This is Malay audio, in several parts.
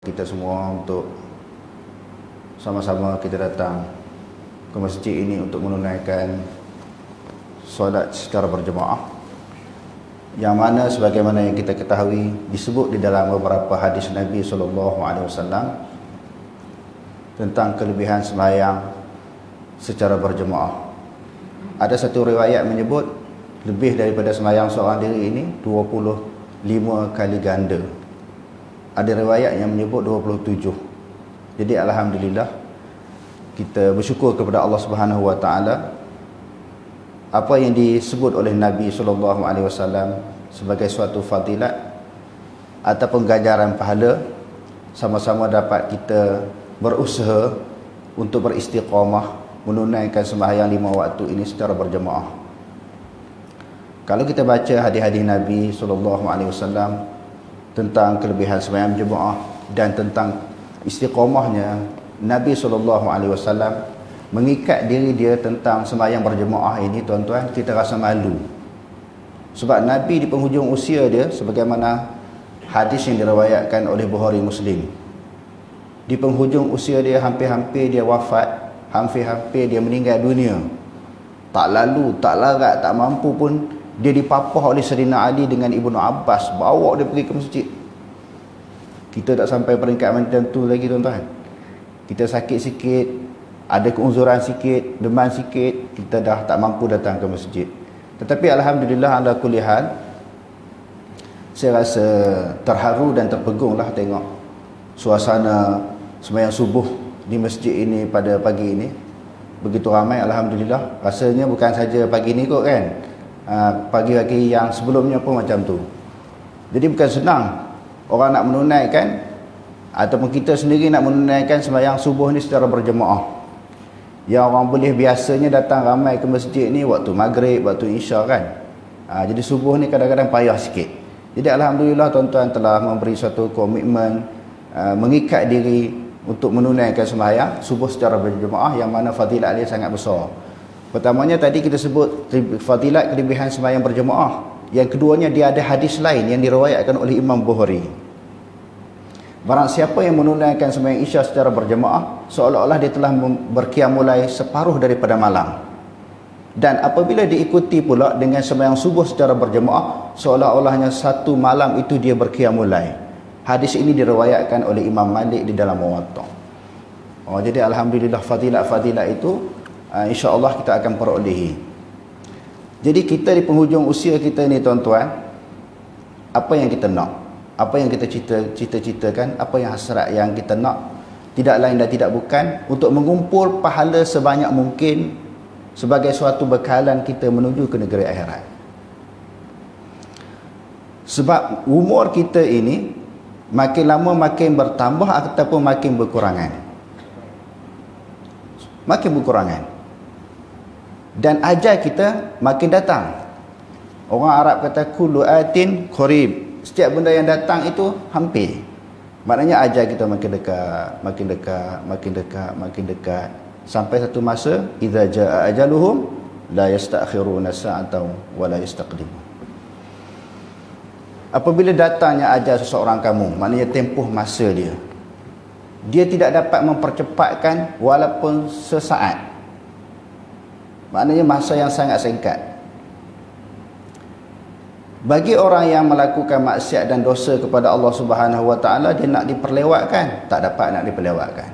kita semua untuk sama-sama kita datang ke masjid ini untuk menunaikan solat secara berjemaah, yang mana sebagaimana yang kita ketahui disebut di dalam beberapa hadis Nabi SAW tentang kelebihan sembahyang secara berjemaah. Ada satu riwayat menyebut lebih daripada sembahyang seorang diri ini 25 kali ganda. Ada riwayat yang menyebut 27. Jadi alhamdulillah kita bersyukur kepada Allah Subhanahu wa taala, apa yang disebut oleh Nabi SAW sebagai suatu fadilat ataupun ganjaran pahala, sama-sama dapat kita berusaha untuk beristiqamah menunaikan sembahyang 5 waktu ini secara berjemaah. Kalau kita baca hadis-hadis Nabi SAW tentang kelebihan sembahyang berjemaah dan tentang istiqamahnya, Nabi SAW mengikat diri dia tentang sembahyang berjemaah ini, tuan-tuan, kita rasa malu. Sebab Nabi di penghujung usia dia, sebagaimana hadis yang diriwayatkan oleh Bukhari Muslim, di penghujung usia dia, hampir-hampir dia wafat, hampir-hampir dia meninggal dunia, tak lalu, tak larat, tak mampu pun, dia dipapah oleh Sayyidina Ali dengan Ibnu Abbas, bawa dia pergi ke masjid. Kita tak sampai peringkat macam tu lagi, tuan-tuan. Kita sakit sikit, ada keuzuran sikit, demam sikit, kita dah tak mampu datang ke masjid. Tetapi alhamdulillah ala kulli hal, saya rasa terharu dan terpegunglah tengok suasana sembahyang subuh di masjid ini pada pagi ini. Begitu ramai, alhamdulillah. Rasanya bukan saja pagi ni kot kan, pagi-pagi yang sebelumnya pun macam tu. Jadi bukan senang orang nak menunaikan, ataupun kita sendiri nak menunaikan sembahyang subuh ni secara berjemaah. Yang orang boleh biasanya datang ramai ke masjid ni waktu maghrib, waktu isya kan. Jadi subuh ni kadang-kadang payah sikit. Jadi alhamdulillah tuan-tuan telah memberi suatu komitmen, mengikat diri untuk menunaikan sembahyang subuh secara berjemaah, yang mana fadilat dia sangat besar. Pertamanya tadi kita sebut fadilat kelebihan sembahyang berjemaah. Yang keduanya, dia ada hadis lain yang diriwayatkan oleh Imam Bukhari. Barang siapa yang menunaikan sembahyang isya secara berjemaah, seolah-olah dia telah berqiyam mulai separuh daripada malam. Dan apabila diikuti pula dengan sembahyang subuh secara berjemaah, seolah-olahnya satu malam itu dia berqiyam mulai. Hadis ini diriwayatkan oleh Imam Malik di dalam Muwatta. Jadi alhamdulillah fadilat-fadilat itu insya-Allah kita akan perolehi. Jadi kita di penghujung usia kita ni, tuan-tuan, apa yang kita nak? Apa yang kita cita-citakan, apa yang hasrat yang kita nak, tidak lain dan tidak bukan untuk mengumpul pahala sebanyak mungkin sebagai suatu bekalan kita menuju ke negeri akhirat. Sebab umur kita ini makin lama makin bertambah ataupun makin berkurangan. Makin berkurangan. Dan ajal kita makin datang. Orang Arab kata kullu atin qarib. Setiap benda yang datang itu hampir. Maknanya ajal kita makin dekat, makin dekat, makin dekat, makin dekat. Sampai satu masa, idza jaa ajaluhum la yastakhiruna sa'atan wa la yastaqdimun. Apabila datangnya ajal seseorang kamu, maknanya tempoh masa dia, dia tidak dapat mempercepatkan walaupun sesaat. Maknanya masa yang sangat singkat. Bagi orang yang melakukan maksiat dan dosa kepada Allah Subhanahu wa taala, dia nak diperlewatkan, tak dapat nak diperlewatkan.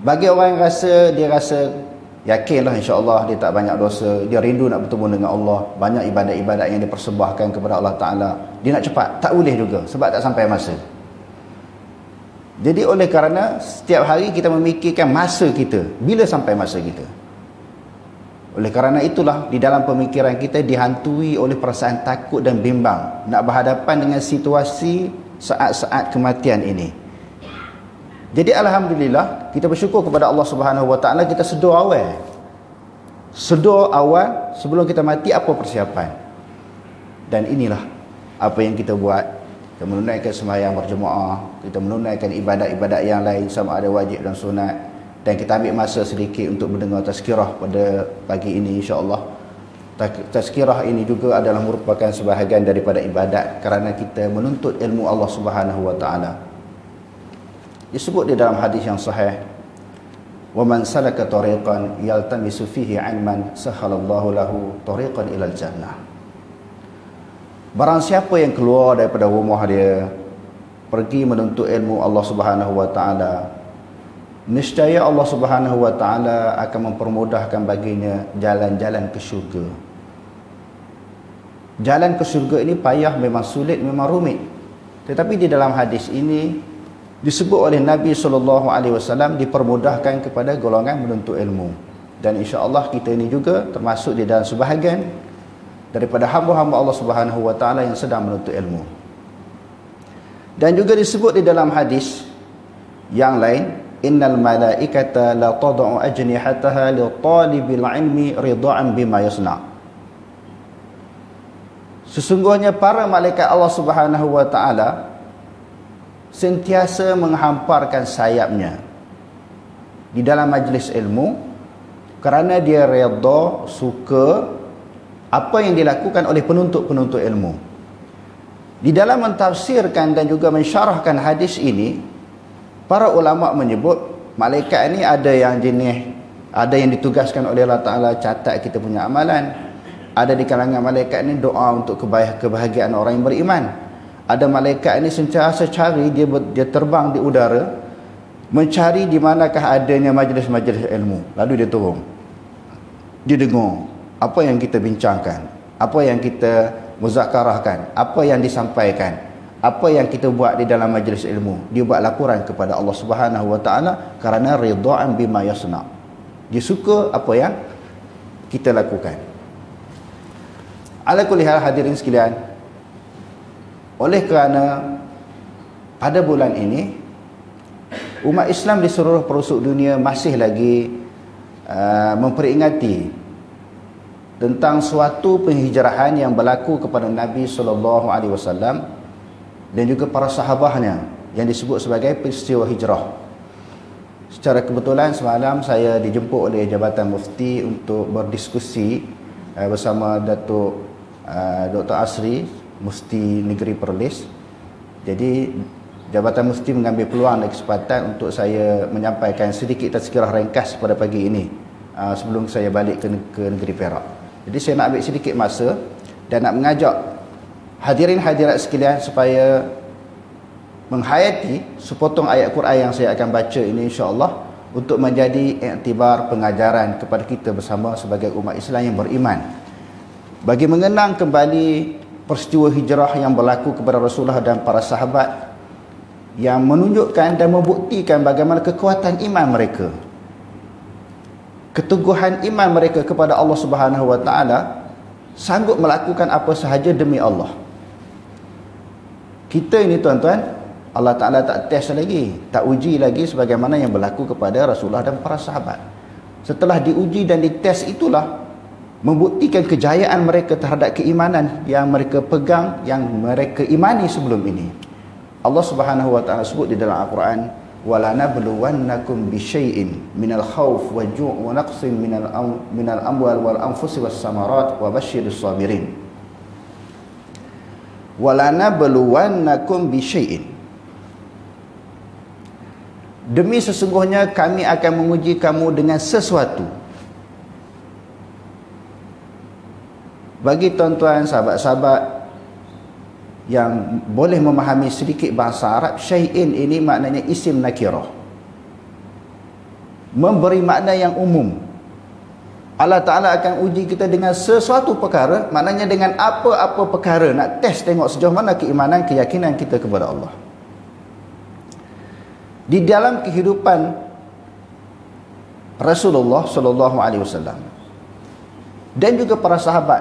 Bagi orang yang dia rasa yakinlah insya-Allah dia tak banyak dosa, dia rindu nak bertemu dengan Allah, banyak ibadat-ibadat yang dipersembahkan kepada Allah taala, dia nak cepat, tak boleh juga sebab tak sampai masa. Jadi oleh kerana setiap hari kita memikirkan masa kita, bila sampai masa kita. Oleh kerana itulah di dalam pemikiran kita dihantui oleh perasaan takut dan bimbang nak berhadapan dengan situasi saat-saat kematian ini. Jadi alhamdulillah kita bersyukur kepada Allah Subhanahu wa taala, kita sedur awal. Sedur awal sebelum kita mati apa persiapan. Dan inilah apa yang kita buat. Kita menunaikan sembahyang berjemaah, kita menunaikan ibadat-ibadat yang lain sama ada wajib dan sunat. Dan kita ambil masa sedikit untuk mendengar tazkirah pada pagi ini insya-Allah. Tazkirah ini juga adalah merupakan sebahagian daripada ibadat kerana kita menuntut ilmu Allah Subhanahu wa taala. Disebut di dalam hadis yang sahih, "Wa man salaka tariqan yaltamisu fihi 'ilman sahalallahu lahu tariqan ilal jannah." Barang siapa yang keluar daripada rumah dia pergi menuntut ilmu Allah Subhanahu wa taala, niscaya Allah Subhanahu wa taala akan mempermudahkan baginya jalan-jalan ke syurga. Jalan ke syurga ini payah, memang sulit, memang rumit. Tetapi di dalam hadis ini disebut oleh Nabi SAW dipermudahkan kepada golongan menuntut ilmu. Dan insya-Allah kita ini juga termasuk di dalam sebahagian daripada hamba-hamba Allah Subhanahu wa taala yang sedang menuntut ilmu. Dan juga disebut di dalam hadis yang lain, innal malaikata la tad'u ajnihataha li talibil ilmi ridaan bima yasna. Sesungguhnya para malaikat Allah Subhanahu wa taala sentiasa menghamparkan sayapnya di dalam majlis ilmu kerana dia redha, suka apa yang dilakukan oleh penuntut-penuntut ilmu. Di dalam mentafsirkan dan juga mensyarahkan hadis ini, para ulama menyebut malaikat ini ada yang jenis, ada yang ditugaskan oleh Allah Ta'ala catat kita punya amalan. Ada di kalangan malaikat ini doa untuk kebahagiaan orang yang beriman. Ada malaikat ini sentiasa cari, dia terbang di udara mencari di manakah adanya majlis-majlis ilmu. Lalu dia turun, dia dengar apa yang kita bincangkan, apa yang kita muzakarahkan, apa yang disampaikan, apa yang kita buat di dalam majlis ilmu. Dia buat laporan kepada Allah Subhanahu wa taala kerana ridaan bima yasna. Dia suka apa yang kita lakukan. Ala kulli hal, hadirin sekalian, oleh kerana pada bulan ini umat Islam di seluruh pelosok dunia masih lagi memperingati tentang suatu penghijrahan yang berlaku kepada Nabi SAW dan juga para sahabatnya yang disebut sebagai peristiwa hijrah. Secara kebetulan semalam saya dijemput oleh Jabatan Mufti untuk berdiskusi bersama Datuk Dr. Asri, Mufti Negeri Perlis. Jadi Jabatan Mufti mengambil peluang dan kesempatan untuk saya menyampaikan sedikit tazkirah ringkas pada pagi ini sebelum saya balik ke negeri Perak. Jadi saya nak ambil sedikit masa dan nak mengajak hadirin hadirat sekalian supaya menghayati sepotong ayat Quran yang saya akan baca ini, insya-Allah, untuk menjadi iktibar pengajaran kepada kita bersama sebagai umat Islam yang beriman, bagi mengenang kembali peristiwa hijrah yang berlaku kepada Rasulullah dan para sahabat, yang menunjukkan dan membuktikan bagaimana kekuatan iman mereka, keteguhan iman mereka kepada Allah Subhanahu wa taala, sanggup melakukan apa sahaja demi Allah. Kita ini tuan-tuan, Allah Ta'ala tak test lagi, tak uji lagi sebagaimana yang berlaku kepada Rasulullah dan para sahabat. Setelah diuji dan dites itulah membuktikan kejayaan mereka terhadap keimanan yang mereka pegang, yang mereka imani sebelum ini. Allah Subhanahu wa taala sebut di dalam Al-Quran, wala nabluwannakum bisyai'in minal khauf wa ju' wa naqsin minal amwal wal anfusi was samarat wa basyirus sabirin. Wala nabluwannakum bisyai'in, demi sesungguhnya kami akan menguji kamu dengan sesuatu. Bagi tuan-tuan, sahabat-sahabat yang boleh memahami sedikit bahasa Arab, syai'in ini maknanya isim nakirah, memberi makna yang umum. Allah Ta'ala akan uji kita dengan sesuatu perkara, maknanya dengan apa-apa perkara, nak test tengok sejauh mana keimanan, keyakinan kita kepada Allah. Di dalam kehidupan Rasulullah SAW dan juga para sahabat,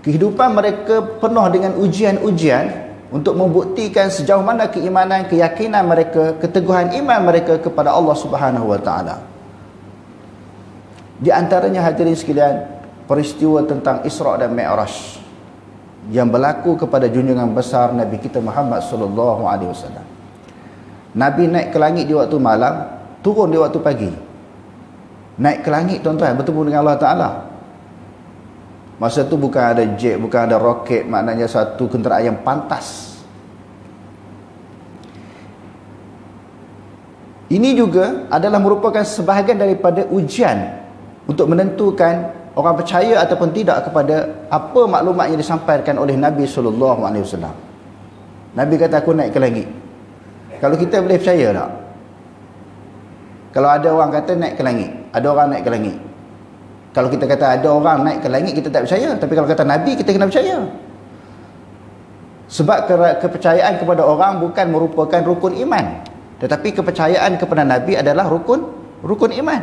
kehidupan mereka penuh dengan ujian-ujian untuk membuktikan sejauh mana keimanan, keyakinan mereka, keteguhan iman mereka kepada Allah Subhanahu wa taala. Di antaranya hadirin sekalian, peristiwa tentang Isra' dan Mi'raj yang berlaku kepada junjungan besar Nabi kita Muhammad sallallahu alaihi wasallam. Nabi naik ke langit di waktu malam, turun di waktu pagi. Naik ke langit tuan-tuan, bertemu dengan Allah Ta'ala. Masa tu bukan ada jet, bukan ada roket, maknanya satu kenderaan yang pantas. Ini juga adalah merupakan sebahagian daripada ujian untuk menentukan orang percaya ataupun tidak kepada apa maklumat yang disampaikan oleh Nabi SAW. Nabi kata aku naik ke langit. Kalau kita boleh percaya tak? Kalau ada orang kata naik ke langit, ada orang naik ke langit. Kalau kita kata ada orang naik ke langit, kita tak percaya. Tapi kalau kata Nabi, kita kena percaya. Sebab kepercayaan kepada orang bukan merupakan rukun iman, tetapi kepercayaan kepada Nabi adalah rukun iman.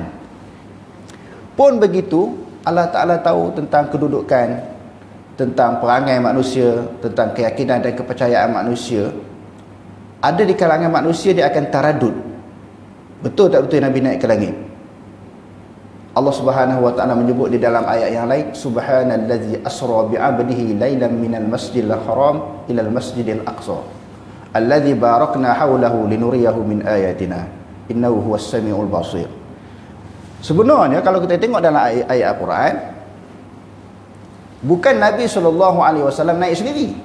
Pun begitu, Allah Ta'ala tahu tentang kedudukan, tentang perangai manusia, tentang keyakinan dan kepercayaan manusia. Ada di kalangan manusia dia akan taradud. Betul tak betul Nabi naik ke langit? Allah Subhanahu wa taala menyebut di dalam ayat yang lain, subhanallazi asra bi'abdihi lailan minal masjidil haram ilal masjidil aqsa alladzi barakna hawlahu linuriyahu min ayatina innahu huwas samiul basir. Sebenarnya kalau kita tengok dalam ayat Al-Quran, bukan Nabi SAW naik sendiri.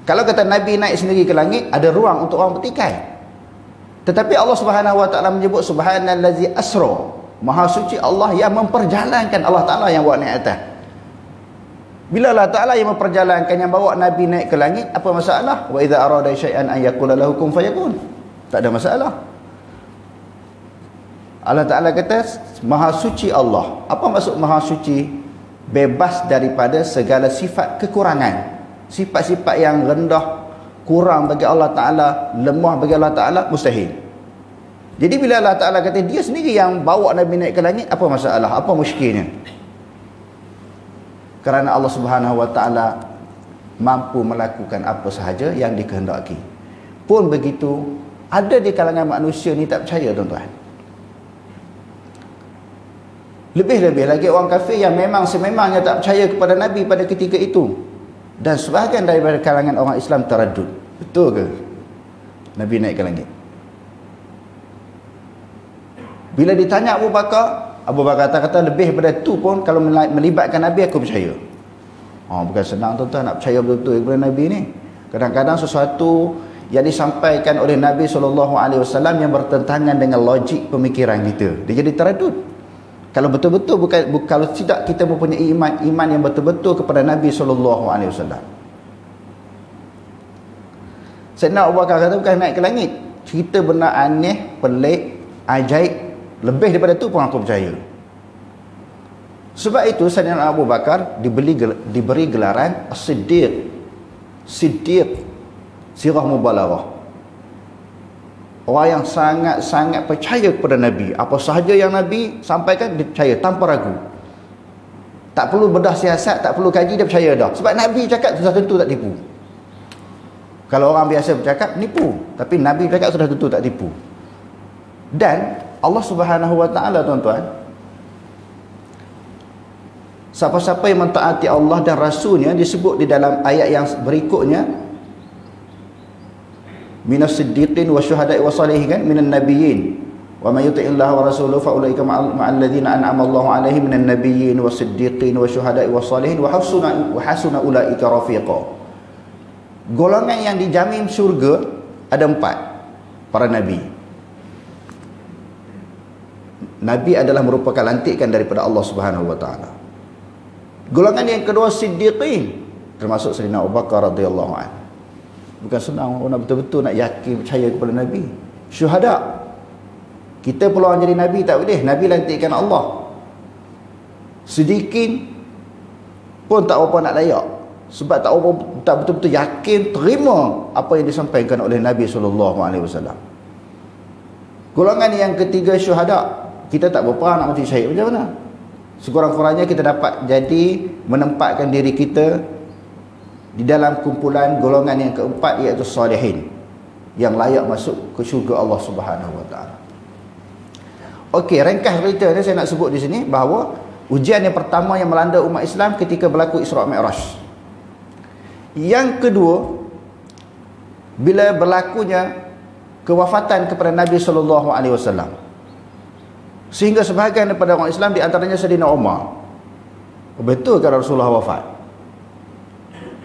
Kalau kata Nabi naik sendiri ke langit, ada ruang untuk orang bertikai. Tetapi Allah Subhanahu wa taala menyebut subhanallazi asra, maha suci Allah yang memperjalankan, Allah Ta'ala yang bawa naik atas. Bila Allah Ta'ala yang memperjalankan, yang bawa Nabi naik ke langit, apa masalah? Wa idza arada syai'an an yaqula lahu kun fayakun. Tak ada masalah. Allah Ta'ala kata maha suci Allah. Apa maksud maha suci? Bebas daripada segala sifat kekurangan. Sifat-sifat yang rendah, kurang bagi Allah Ta'ala, lemah bagi Allah Ta'ala, mustahil. Jadi bila Allah Ta'ala kata dia sendiri yang bawa Nabi naik ke langit, apa masalah? Apa muskilnya? Kerana Allah Subhanahu wa taala mampu melakukan apa sahaja yang dikehendaki. Pun begitu, ada di kalangan manusia ni tak percaya, tuan-tuan. Lebih-lebih lagi orang kafir yang memang sememangnya tak percaya kepada Nabi pada ketika itu. Dan sebahagian daripada kalangan orang Islam taradud. Betul ke Nabi naik ke langit? Bila ditanya Abu Bakar kata lebih daripada tu pun kalau melibatkan Nabi aku percaya. Bukan senang tuan-tuan nak percaya betul-betul kepada Nabi ni. Kadang-kadang sesuatu yang disampaikan oleh Nabi SAW yang bertentangan dengan logik pemikiran kita, dia jadi taradud. Kalau betul-betul kalau tidak kita mempunyai iman yang betul-betul kepada Nabi SAW. Sayyidina Abu Bakar kata bukan naik ke langit. Cerita benar aneh, pelik, ajaib. Lebih daripada itu pun aku percaya. Sebab itu Sayyidina Abu Bakar diberi gelaran As-Siddiq. Siddiq, sirah mubalaghah. Orang yang sangat-sangat percaya kepada Nabi. Apa sahaja yang Nabi sampaikan dia percaya tanpa ragu. Tak perlu bedah siasat, tak perlu kaji, dia percaya dah. Sebab Nabi cakap sudah tentu tak tipu. Kalau orang biasa bercakap nipu, tapi Nabi cakap sudah tentu tak tipu. Dan Allah Subhanahu wa taala, tuan-tuan, siapa-siapa yang mentaati Allah dan Rasulnya disebut di dalam ayat yang berikutnya, minas siddiqin wa syuhada'i wa salihin, kan, minan nabiyyin wa may yuti'illaha wa rasulahu fa ulaika ma'al ladzina an'ama Allahu 'alaihim minan nabiyyin wa siddiqin wa syuhada'i wa salihin wa hasuna ulaika rafiqa. Golongan yang dijamin syurga ada 4, para nabi. Nabi adalah merupakan lantikan daripada Allah Subhanahu wa taala. Golongan yang kedua siddiqin, termasuk Sayyidina Abu Bakar radhiyallahu anhu. Bukan senang orang betul-betul nak yakin percaya kepada Nabi. Syuhada, kita peluang jadi Nabi tak boleh, Nabi lantikan Allah. Siddiqin pun tak apa nak layak, sebab tak betul-betul yakin terima apa yang disampaikan oleh Nabi SAW. Golongan yang ketiga syuhada, kita tak berperang nak mati syahid macam mana? Sekurang-kurangnya kita dapat jadi menempatkan diri kita di dalam kumpulan golongan yang keempat, iaitu salihin, yang layak masuk ke syurga Allah Subhanahu wa taala. Okey, ringkas cerita ni saya nak sebut di sini bahawa ujian yang pertama yang melanda umat Islam ketika berlaku Isra' Mi'raj. Yang kedua, bila berlakunya kewafatan kepada Nabi SAW, sehingga sebahagian daripada orang Islam, di antaranya Sayyidina Umar, Betul kan Rasulullah wafat?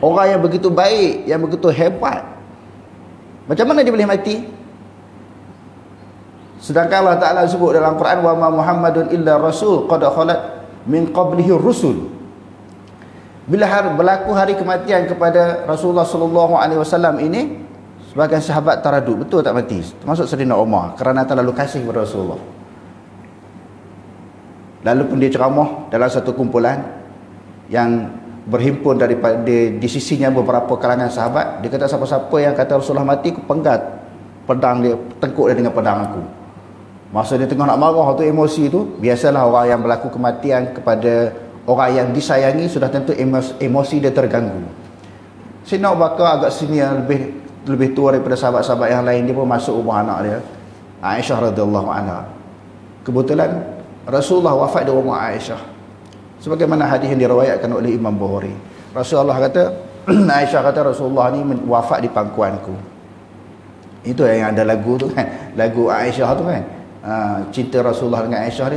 Orang yang begitu baik, yang begitu hebat, macam mana dia boleh mati? Sedangkan Allah Ta'ala sebut dalam Quran, wa ma Muhammadun illa rasul qad khalat min qablihi rusul. Bila berlaku hari kematian kepada Rasulullah sallallahu alaihi wasallam ini, sebagian sahabat taraduk, betul tak mati? Termasuk Sayyidina Umar, kerana terlalu kasih kepada Rasulullah. Lalu pun dia ceramah dalam satu kumpulan yang berhimpun daripada di sisinya beberapa kalangan sahabat. Dia kata, siapa-siapa yang kata Rasulullah mati, aku penggat pedang dia, tengkuk dia dengan pedang aku. Masa dia tengah nak marah tu, emosi tu, biasalah orang yang berlaku kematian kepada orang yang disayangi, sudah tentu emosi dia terganggu. Sayyidina Abu Bakar agak senior, lebih tua daripada sahabat-sahabat yang lain. Dia pun masuk rumah anak dia, Aisyah radhiyallahu anha. Kebetulan Rasulullah wafat di rumah Aisyah, sebagaimana hadis yang diriwayatkan oleh Imam Bukhari. Rasulullah kata, Aisyah kata, Rasulullah ni wafat di pangkuanku. Itu yang ada lagu tu kan, lagu Aisyah tu kan, cinta Rasulullah dengan Aisyah ni.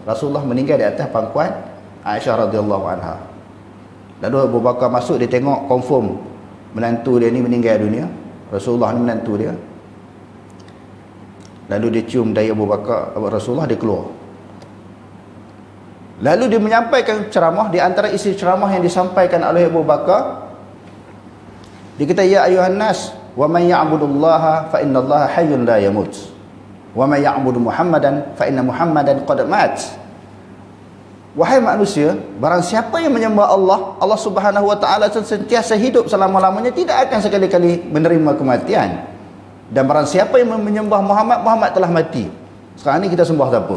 Rasulullah meninggal di atas pangkuan Aisyah radhiyallahu anha. Lalu Abu Bakar masuk, dia tengok confirm menantu dia ni meninggal dunia, Rasulullah ni menantu dia. Lalu dia cium dahi Abu Bakar, Rasulullah, dia keluar. Lalu dia menyampaikan ceramah. Di antara isi ceramah yang disampaikan oleh Abu Bakar, dia kata, ya ayuhan nas, wa man ya'budullaha fa innallaha hayyun la yamut, wa man ya'budu Muhammadan fa inna Muhammadan qad mat. Wahai manusia, barang siapa yang menyembah Allah, Allah Subhanahu wa taala sentiasa hidup selama-lamanya, tidak akan sekali-kali menerima kematian. Dan barang siapa yang menyembah Muhammad, Muhammad telah mati. Sekarang ni kita sembah siapa?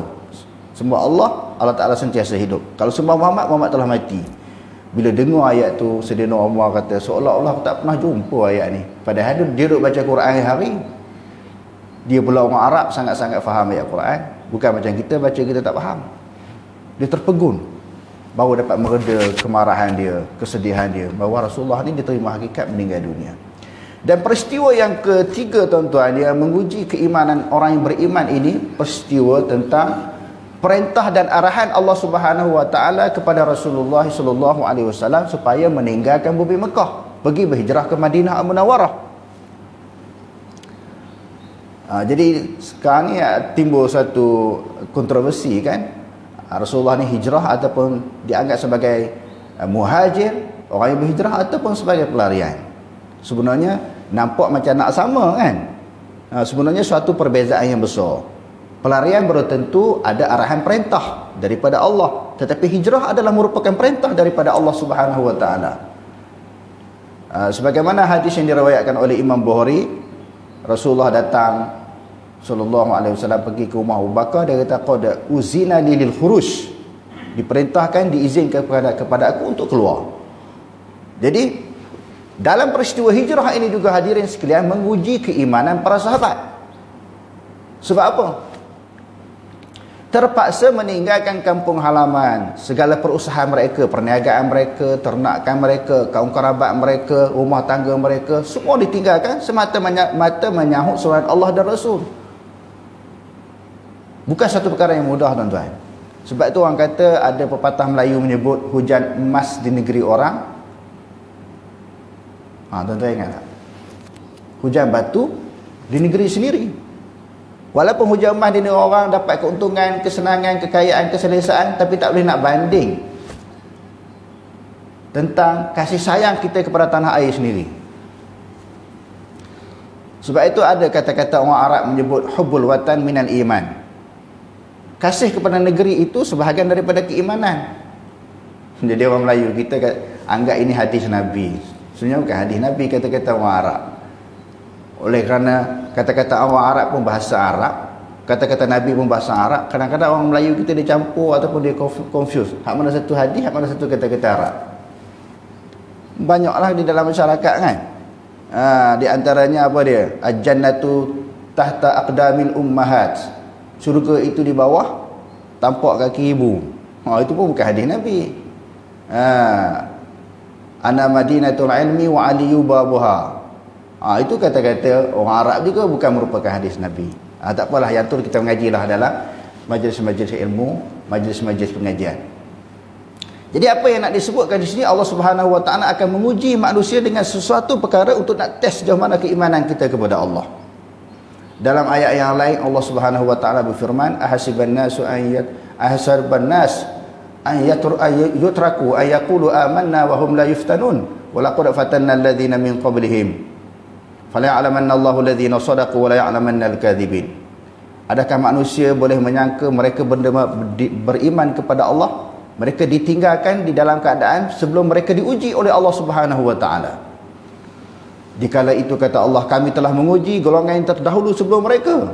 Sembah Allah, Allah Ta'ala sentiasa hidup. Kalau sembah Muhammad, Muhammad telah mati. Bila dengar ayat tu, Sayyidina Umar kata, seolah-olah aku tak pernah jumpa ayat ni. Padahal dia duduk baca Quran hari. Dia pula orang Arab, sangat-sangat faham ayat Quran. Bukan macam kita baca, kita tak faham. Dia terpegun, baru dapat mereda kemarahan dia, kesedihan dia, bahawa Rasulullah ni diterima hakikat meninggal dunia. Dan peristiwa yang ketiga, tuan-tuan, yang menguji keimanan orang yang beriman ini, peristiwa tentang perintah dan arahan Allah Subhanahu wa taala kepada Rasulullah sallallahu alaihi wasallam supaya meninggalkan bumi Mekah, pergi berhijrah ke Madinah Al-Munawwarah. Jadi sekarang ni timbul satu kontroversi kan, Rasulullah ni hijrah ataupun dianggap sebagai muhajir, orang yang berhijrah, ataupun sebagai pelarian. Sebenarnya nampak macam nak sama kan. Sebenarnya suatu perbezaan yang besar. Pelarian baru tentu ada arahan perintah daripada Allah, tetapi hijrah adalah merupakan perintah daripada Allah Subhanahu wa taala. Sebagaimana hadis yang diriwayatkan oleh Imam Bukhari, Rasulullah datang sallallahu alaihi wasallam pergi ke rumah Abu Bakar, dia kata, qad uzina lil khuruj, diperintahkan, diizinkan kepada aku untuk keluar. Jadi dalam peristiwa hijrah ini juga, hadirin sekalian, menguji keimanan para sahabat. Sebab apa? Terpaksa meninggalkan kampung halaman, segala perusahaan mereka, perniagaan mereka, ternakan mereka, kaum kerabat mereka, rumah tangga mereka, semua ditinggalkan semata-mata menyahut surat Allah dan Rasul. Bukan satu perkara yang mudah, tuan-tuan. Sebab itu orang kata, ada pepatah Melayu menyebut hujan emas di negeri orang. Tuan-tuan ingat tak? Hujan batu di negeri sendiri. Walaupun hujan emas di negeri orang dapat keuntungan, kesenangan, kekayaan, keselesaan, tapi tak boleh nak banding tentang kasih sayang kita kepada tanah air sendiri. Sebab itu ada kata-kata orang Arab menyebut hubbul watan minal iman. Kasih kepada negeri itu sebahagian daripada keimanan. Jadi orang Melayu kita anggap ini hadis Nabi. Sebenarnya bukan hadis Nabi, kata-kata orang Arab. Oleh kerana kata-kata orang Arab pun bahasa Arab, kata-kata Nabi pun bahasa Arab, kadang-kadang orang Melayu kita dia campur ataupun dia confuse. Hak mana satu hadis, hak mana satu kata-kata Arab. Banyaklah di dalam masyarakat kan. Di antaranya apa dia? Al-jannatu tahta aqdamil ummahat. Syurga itu di bawah tapak kaki ibu. Itu pun bukan hadis Nabi. Ana madinatul ilmi wa aliyu babuha. Itu kata-kata orang Arab juga, bukan merupakan hadis Nabi. Tak apalah, yang tu kita mengajilah dalam majlis-majlis ilmu, majlis-majlis pengajian. Jadi apa yang nak disebutkan di sini, Allah Subhanahu wa taala akan menguji manusia dengan sesuatu perkara untuk nak test sejauh mana keimanan kita kepada Allah. Dalam ayat yang lain Allah Subhanahu wa taala berfirman, ahasiban nasu an yutraku ay yaqulu amanna wa hum la yuftanun wa laqad fatanna alladhina min qablihim fala ya'lamanna Allahu alladhina sadaqu wa la ya'lamanna al-kadhibin. Adakah manusia boleh menyangka mereka beriman kepada Allah, mereka ditinggalkan di dalam keadaan sebelum mereka diuji oleh Allah Subhanahu wa taala? Dikala itu kata Allah, kami telah menguji golongan yang terdahulu sebelum mereka.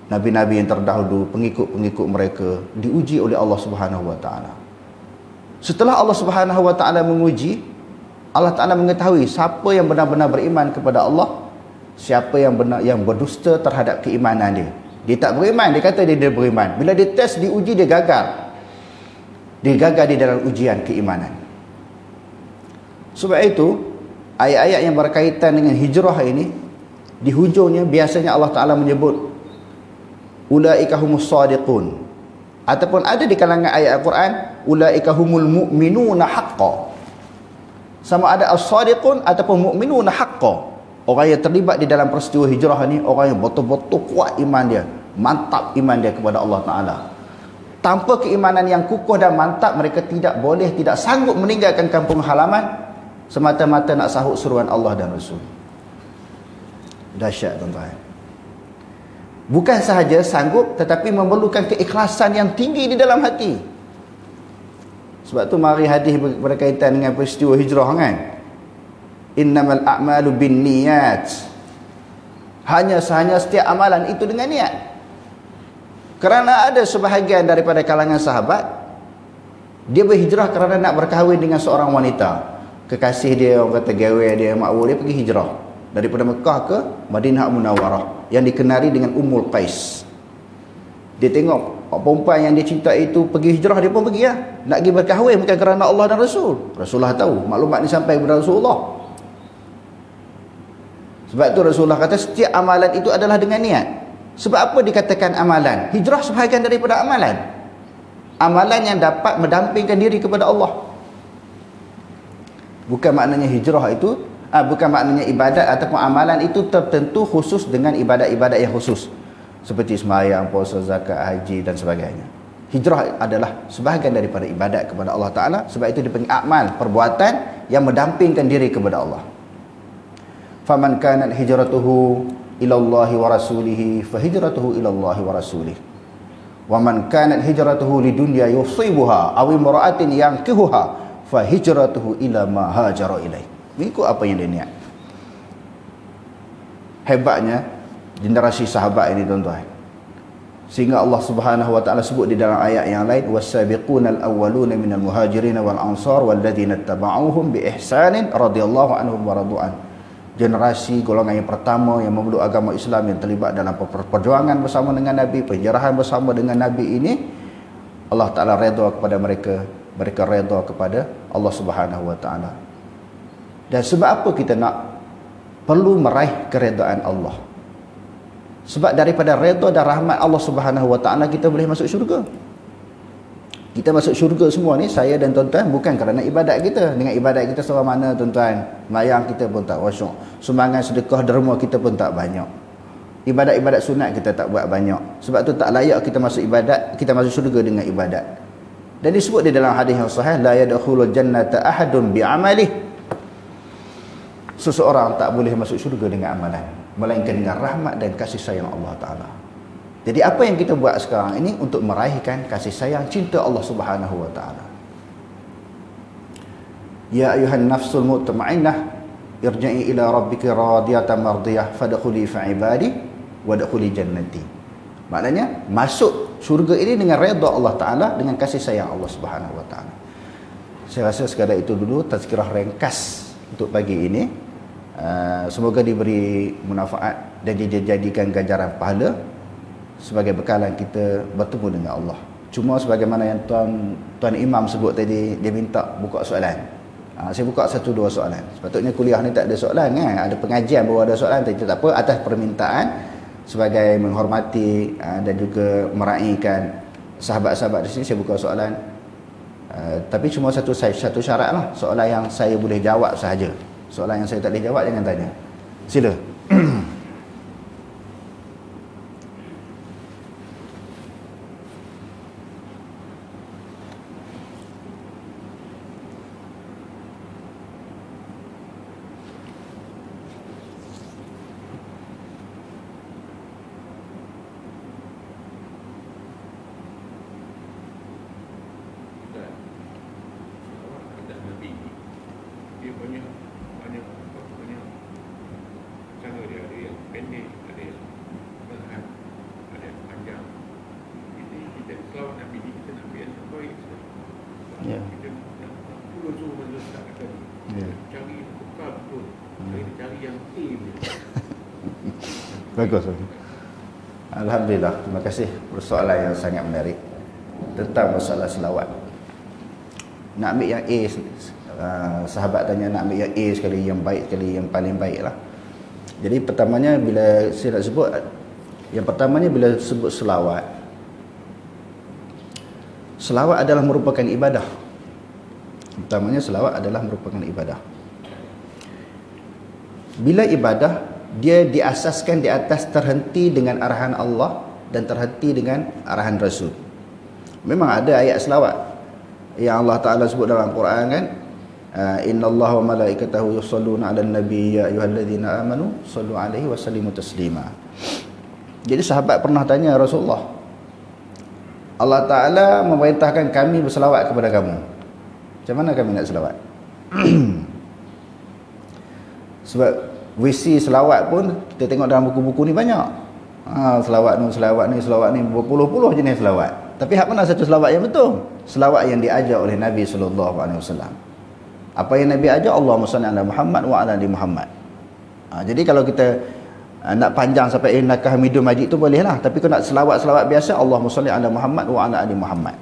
Nabi-nabi yang terdahulu, pengikut-pengikut mereka diuji oleh Allah Subhanahu wa taala. Setelah Allah Subhanahu wa taala menguji, Allah Taala mengetahui siapa yang benar-benar beriman kepada Allah, siapa yang berdusta terhadap keimanan dia. Dia tak beriman, dia kata dia beriman. Bila dia test, diuji, dia gagal. Dia gagal di dalam ujian keimanan. Sebab itu ayat-ayat yang berkaitan dengan hijrah ini, di hujungnya biasanya Allah Ta'ala menyebut ulaika humus sadiqun, ataupun ada di kalangan ayat Al-Quran ulaika humul mu'minuna haqqan. Sama ada as-sadiqun ataupun mu'minuna haqqan. Orang yang terlibat di dalam peristiwa hijrah ni, orang yang betul-betul kuat iman dia, mantap iman dia kepada Allah Ta'ala. Tanpa keimanan yang kukuh dan mantap, mereka tidak sanggup meninggalkan kampung halaman semata-mata nak sahut seruan Allah dan Rasul. Dahsyat tuan-tuan. Bukan sahaja sanggup, tetapi memerlukan keikhlasan yang tinggi di dalam hati. Sebab tu mari hadis berkaitan dengan peristiwa hijrah kan. Innamal a'malu binniyat. Hanya setiap amalan itu dengan niat. Kerana ada sebahagian daripada kalangan sahabat, dia berhijrah kerana nak berkahwin dengan seorang wanita. Kekasih dia, orang kata gawe dia, makwu dia pergi hijrah daripada Mekah ke Madinah Munawwarah yang dikenali dengan Ummul Qais. Dia tengok perempuan yang dia cinta itu pergi hijrah, dia pun pergi lah. Nak pergi berkahwin bukan kerana Allah dan Rasul. Rasulullah tahu, maklumat ni sampai kepada Rasulullah. Sebab tu Rasulullah kata setiap amalan itu adalah dengan niat. Sebab apa dikatakan amalan? Hijrah sebahagian daripada amalan. Amalan yang dapat mendampingkan diri kepada Allah. Bukan maknanya hijrah itu, bukan maknanya ibadat ataupun amalan itu tertentu khusus dengan ibadat-ibadat yang khusus. Seperti sembahyang, puasa, zakat, haji dan sebagainya. Hijrah adalah sebahagian daripada ibadat kepada Allah Ta'ala. Sebab itu dipanggil amal, perbuatan yang mendampingkan diri kepada Allah. Faman kanat hijratuhu ilallahi wa rasulihi fahijratuhu ilallahi wa rasulih. Wa man kanat hijratuhu lidunya yusibuha aw imra'atin yankihuha fahijratuhu ila ma hajara ilaih. Mengikut apa yang dia niat. Hebatnya generasi sahabat ini tuan-tuan, sehingga Allah Subhanahu wa taala sebut di dalam ayat yang lain, was-sabiqunal awwaluna minal muhajirin wal ansar walladzina tabauhum bi ihsanin radhiyallahu anhum wa radu'an. Generasi golongan yang pertama yang memeluk agama Islam, yang terlibat dalam perjuangan bersama dengan Nabi, penjarahan bersama dengan Nabi ini, Allah Ta'ala redha kepada mereka, mereka redha kepada Allah Subhanahu wa taala. Dan sebab apa kita nak perlu meraih keredaan Allah? Sebab daripada redha dan rahmat Allah Subhanahu wa taala kita boleh masuk syurga. Kita masuk syurga semua ni, saya dan tuan-tuan, bukan kerana ibadat kita. Dengan ibadat kita seorang mana tuan-tuan, mayang kita pun tak khusyuk, sumbangan sedekah derma kita pun tak banyak, ibadat-ibadat sunat kita tak buat banyak. Sebab tu tak layak kita masuk ibadat, kita masuk syurga dengan ibadat. Dan disebut di dalam hadis yang sahih, la yadkhulul jannata ahadun bi'amalih. Seseorang tak boleh masuk syurga dengan amalan, melainkan dengan rahmat dan kasih sayang Allah Ta'ala. Jadi apa yang kita buat sekarang ini untuk meraihkan kasih sayang, cinta Allah Subhanahu wa taala. Ya ayuhan nafsul mutmainnah irji'i ila rabbika radiyatan mardiyah fadkhuli fi ibadi wadkhuli jannati. Maknanya masuk syurga ini dengan redha Allah Taala, dengan kasih sayang Allah Subhanahu wa taala. Saya rasa sekadar itu dulu tazkirah ringkas untuk pagi ini. Semoga diberi manfaat dan dijadikan ganjaran pahala sebagai bekalan kita bertemu dengan Allah. Cuma sebagaimana yang Tuan Imam sebut tadi, dia minta buka soalan. Saya buka 1-2 soalan. Sepatutnya kuliah ni tak ada soalan kan? Ada pengajian baru ada soalan, tapi tak apa, atas permintaan sebagai menghormati dan juga meraihkan sahabat-sahabat di sini, saya buka soalan. Tapi cuma satu syarat lah, soalan yang saya boleh jawab sahaja. Soalan yang saya tak boleh jawab jangan tanya. Sila. Bagus. Alhamdulillah, terima kasih persoalan yang sangat menarik tentang masalah selawat. Nak ambil yang A, sahabat tanya nak ambil yang A sekali, yang baik sekali, yang paling baik lah. Jadi pertamanya bila saya nak sebut, yang pertamanya bila sebut selawat, selawat adalah merupakan ibadah. Pertamanya selawat adalah merupakan ibadah. Bila ibadah, dia diasaskan di atas terhenti dengan arahan Allah dan terhenti dengan arahan Rasul. Memang ada ayat selawat yang Allah Ta'ala sebut dalam Quran kan, innallaha wa malaikatahu yusalluna 'alan nabi ya ayyuhalladzina amanu sallu 'alaihi wa sallimu taslima. Jadi sahabat pernah tanya Rasulullah, Allah Ta'ala memerintahkan kami berselawat kepada kamu, macam mana kami nak selawat? Sebab WC selawat pun kita tengok dalam buku-buku ni banyak. Selawat ni berpuluh-puluh jenis selawat. Tapi hak mana satu selawat yang betul? Selawat yang diajar oleh Nabi sallallahu alaihi wasallam. Apa yang Nabi ajar? Allahumma shalli ala Muhammad wa ala ali Muhammad. Jadi kalau kita nak panjang sampai innaka Hamidum Majid tu boleh lah. Tapi kalau nak selawat-selawat biasa, Allahumma shalli ala Muhammad wa ala ali Muhammad.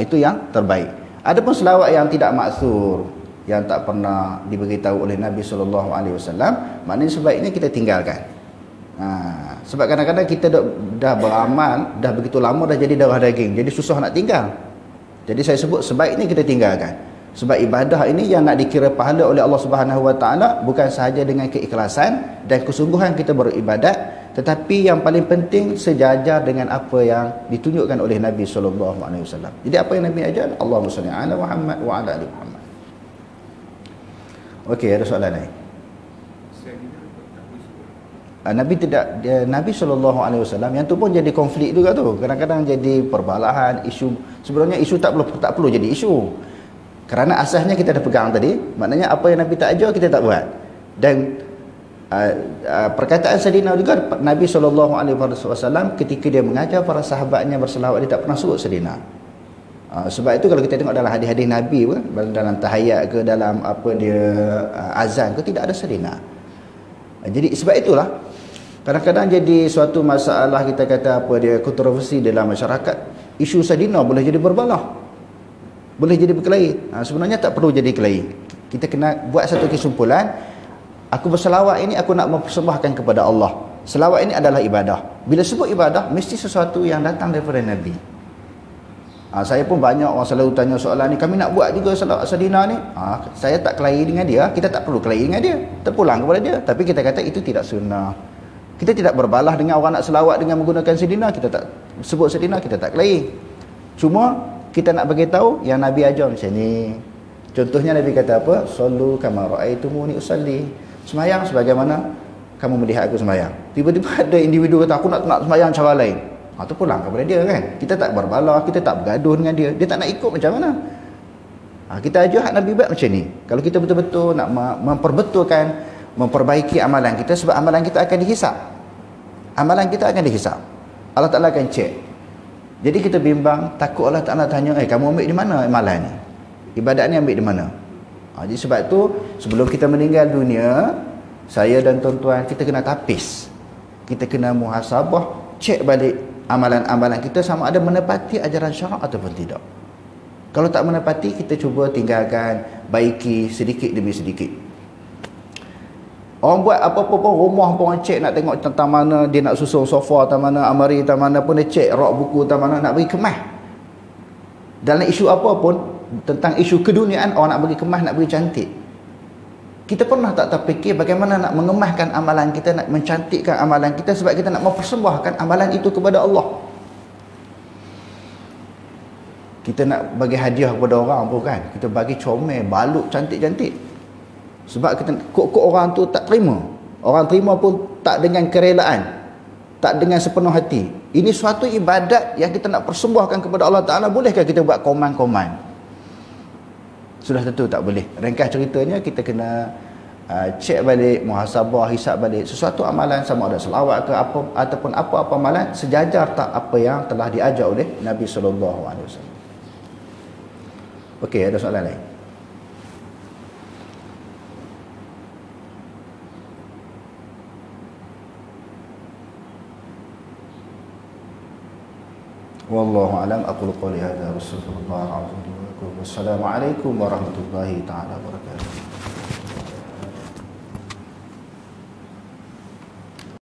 Itu yang terbaik. Adapun selawat yang tidak maksur, yang tak pernah diberitahu oleh Nabi SAW, maknanya sebaiknya kita tinggalkan. Sebab kadang-kadang kita dah beramal, dah begitu lama dah jadi darah daging, jadi susah nak tinggal. Jadi saya sebut sebaiknya kita tinggalkan. Sebab ibadah ini yang nak dikira pahala oleh Allah Subhanahu Wa Taala bukan sahaja dengan keikhlasan dan kesungguhan kita beribadat, tetapi yang paling penting sejajar dengan apa yang ditunjukkan oleh Nabi SAW. Jadi apa yang Nabi ajar? Allahumma shalli ala Muhammad wa ala ali Muhammad. Okey, ada soalan lain? Nabi SAW yang tu pun jadi konflik juga tu. Kadang-kadang jadi perbalahan, isu. Sebenarnya isu tak perlu jadi isu. Kerana asasnya kita dah pegang tadi, maknanya apa yang Nabi tak ajar kita tak buat. Dan perkataan Sayyidina juga, Nabi SAW ketika dia mengajar para sahabatnya berselawat, dia tak pernah suruh Sayyidina. Sebab itu kalau kita tengok dalam hadis-hadis Nabi pun, dalam tahiyat ke, dalam apa dia azan ke, tidak ada Sayyidina. Jadi sebab itulah kadang-kadang jadi suatu masalah, kita kata apa dia, kontroversi dalam masyarakat. Isu Sayyidina boleh jadi berbalah, boleh jadi berkelahi. Sebenarnya tak perlu jadi kelahi. Kita kena buat satu kesimpulan, aku berselawat ini aku nak mempersembahkan kepada Allah. Selawat ini adalah ibadah. Bila sebut ibadah, mesti sesuatu yang datang daripada Nabi. Saya pun banyak orang selalu tanya soalan ni, kami nak buat juga selawat Sayyidina ni. Saya tak kelahi dengan dia, kita tak perlu kelahi dengan dia, terpulang kepada dia. Tapi kita kata itu tidak sunnah. Kita tidak berbalah dengan orang nak selawat dengan menggunakan Sayyidina, kita tak sebut Sayyidina, kita tak kelahi. Cuma kita nak bagi tahu yang Nabi ajar macam ni. Contohnya Nabi kata apa? Sallu kama ra'aitumuni usalli. Semayang sebagaimana kamu melihat aku semayang. Tiba-tiba ada individu kata aku nak semayang cara lain. Itu pulang kepada dia kan. Kita tak berbalah, kita tak bergaduh dengan dia. Dia tak nak ikut macam mana? Kita ajar Nabi buat macam ni. Kalau kita betul-betul nak memperbetulkan, memperbaiki amalan kita, sebab amalan kita akan dihisap. Amalan kita akan dihisap. Allah Ta'ala akan cek. Jadi kita bimbang, takut Allah Ta'ala tanya, kamu ambil di mana amalan ni? Ibadat ni ambil di mana? Jadi sebab tu, sebelum kita meninggal dunia, saya dan tuan-tuan, kita kena tapis. Kita kena muhasabah, cek balik amalan-amalan kita sama ada menepati ajaran syarak ataupun tidak. Kalau tak menepati, kita cuba tinggalkan, baiki sedikit demi sedikit. Orang buat apa-apa pun, rumah pun cek nak tengok tentang mana dia nak susun sofa, tentang mana amari, tentang mana pun dia cek, rak buku tentang mana nak bagi kemas. Dalam isu apa pun, tentang isu keduniaan, orang nak bagi kemas, nak bagi cantik. Kita pernah tak terfikir bagaimana nak mengemaskan amalan kita, nak mencantikkan amalan kita, sebab kita nak mempersembahkan amalan itu kepada Allah. Kita nak bagi hadiah kepada orang pun kan, kita bagi comel, balut cantik-cantik. Sebab kita kok orang tu tak terima. Orang terima pun tak dengan kerelaan, tak dengan sepenuh hati. Ini suatu ibadat yang kita nak persembahkan kepada Allah Ta'ala. Bolehkah kita buat koman-koman? Sudah tentu tak boleh. Ringkas ceritanya, kita kena cek balik, muhasabah, hisab balik sesuatu amalan, sama ada selawat ke apa, ataupun apa-apa amalan, sejajar tak apa yang telah diajar oleh Nabi SAW. Okey, ada soalan lain? Wallahu a'lam. Aqulu qawli hadza wa astaghfirullah al-azim li wa lakum. Wassalamu alaikum warahmatullahi taala wabarakatuh.